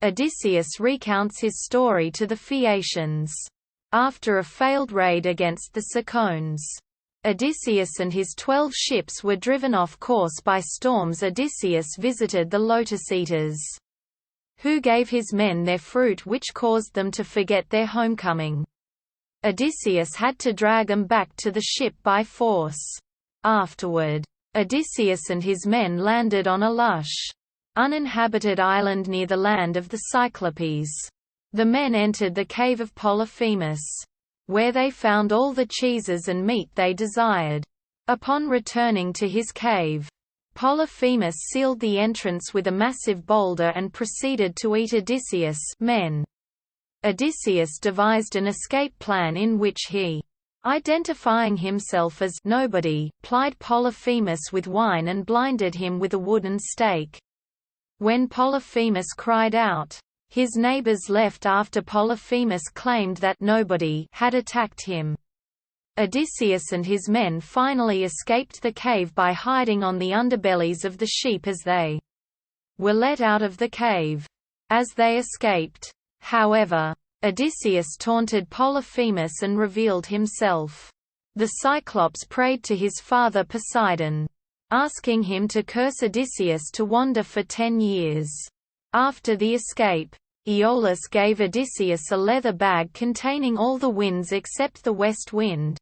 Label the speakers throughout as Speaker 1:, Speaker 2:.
Speaker 1: Odysseus recounts his story to the Phaeacians. After a failed raid against the Cicons, Odysseus and his 12 ships were driven off course by storms. Odysseus visited the lotus eaters, who gave his men their fruit, which caused them to forget their homecoming. Odysseus had to drag them back to the ship by force. Afterward, Odysseus and his men landed on a lush, uninhabited island near the land of the Cyclopes. The men entered the cave of Polyphemus, where they found all the cheeses and meat they desired. Upon returning to his cave, Polyphemus sealed the entrance with a massive boulder and proceeded to eat Odysseus' men. Odysseus devised an escape plan in which he, identifying himself as nobody, plied Polyphemus with wine and blinded him with a wooden stake. When Polyphemus cried out, his neighbors left after Polyphemus claimed that nobody had attacked him. Odysseus and his men finally escaped the cave by hiding on the underbellies of the sheep as they were let out of the cave. As they escaped, however, Odysseus taunted Polyphemus and revealed himself. The Cyclops prayed to his father Poseidon, asking him to curse Odysseus to wander for 10 years. After the escape, Aeolus gave Odysseus a leather bag containing all the winds except the west wind,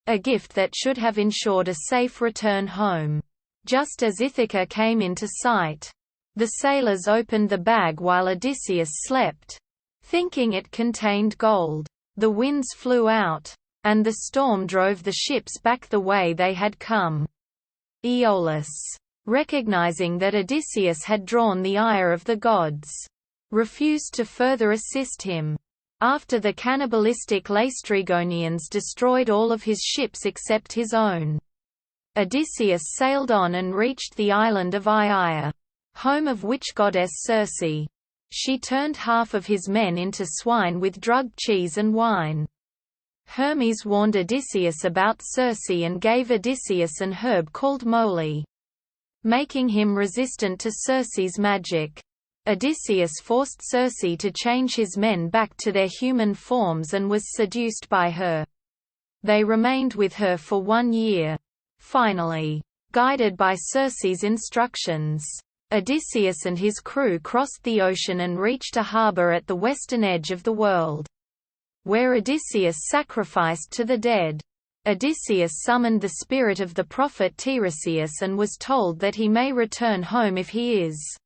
Speaker 1: a gift that should have ensured a safe return home. Just as Ithaca came into sight, the sailors opened the bag while Odysseus slept, thinking it contained gold. The winds flew out, and the storm drove the ships back the way they had come. Aeolus, recognizing that Odysseus had drawn the ire of the gods, refused to further assist him. After the cannibalistic Laestrygonians destroyed all of his ships except his own, Odysseus sailed on and reached the island of Aeaea, home of witch goddess Circe. She turned half of his men into swine with drugged cheese and wine. Hermes warned Odysseus about Circe and gave Odysseus an herb called moly, making him resistant to Circe's magic. Odysseus forced Circe to change his men back to their human forms and was seduced by her. They remained with her for 1 year. Finally, guided by Circe's instructions, Odysseus and his crew crossed the ocean and reached a harbor at the western edge of the world, where Odysseus sacrificed to the dead. Odysseus summoned the spirit of the prophet Tiresias and was told that he may return home if he is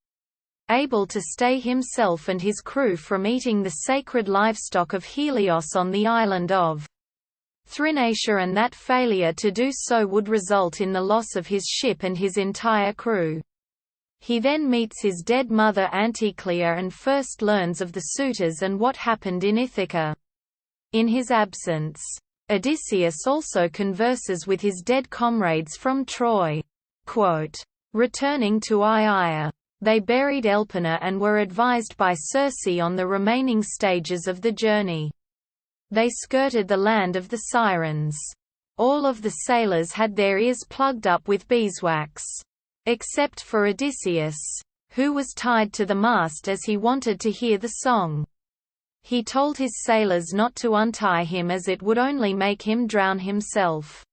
Speaker 1: able to stay himself and his crew from eating the sacred livestock of Helios on the island of Thrinacia, and that failure to do so would result in the loss of his ship and his entire crew. He then meets his dead mother Anticlea and first learns of the suitors and what happened in Ithaca. In his absence, Odysseus also converses with his dead comrades from Troy. Quote, returning to Aeaea, they buried Elpina and were advised by Circe on the remaining stages of the journey. They skirted the land of the Sirens. All of the sailors had their ears plugged up with beeswax, except for Odysseus, who was tied to the mast as he wanted to hear the song. He told his sailors not to untie him as it would only make him drown himself.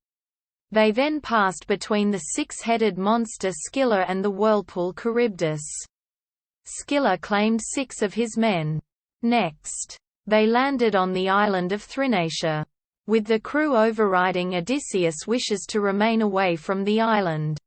Speaker 1: They then passed between the 6-headed monster Scylla and the whirlpool Charybdis. Scylla claimed 6 of his men. Next, they landed on the island of Thrinacia, with the crew overriding Odysseus' wishes to remain away from the island.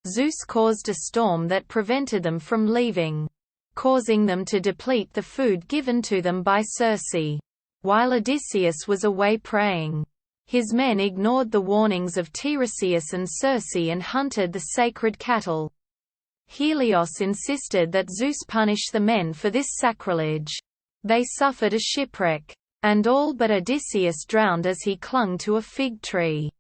Speaker 1: Zeus caused a storm that prevented them from leaving, causing them to deplete the food given to them by Circe. While Odysseus was away praying, his men ignored the warnings of Tiresias and Circe and hunted the sacred cattle. Helios insisted that Zeus punish the men for this sacrilege. They suffered a shipwreck, and all but Odysseus drowned as he clung to a fig tree.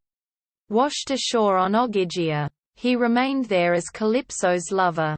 Speaker 1: Washed ashore on Ogygia, he remained there as Calypso's lover.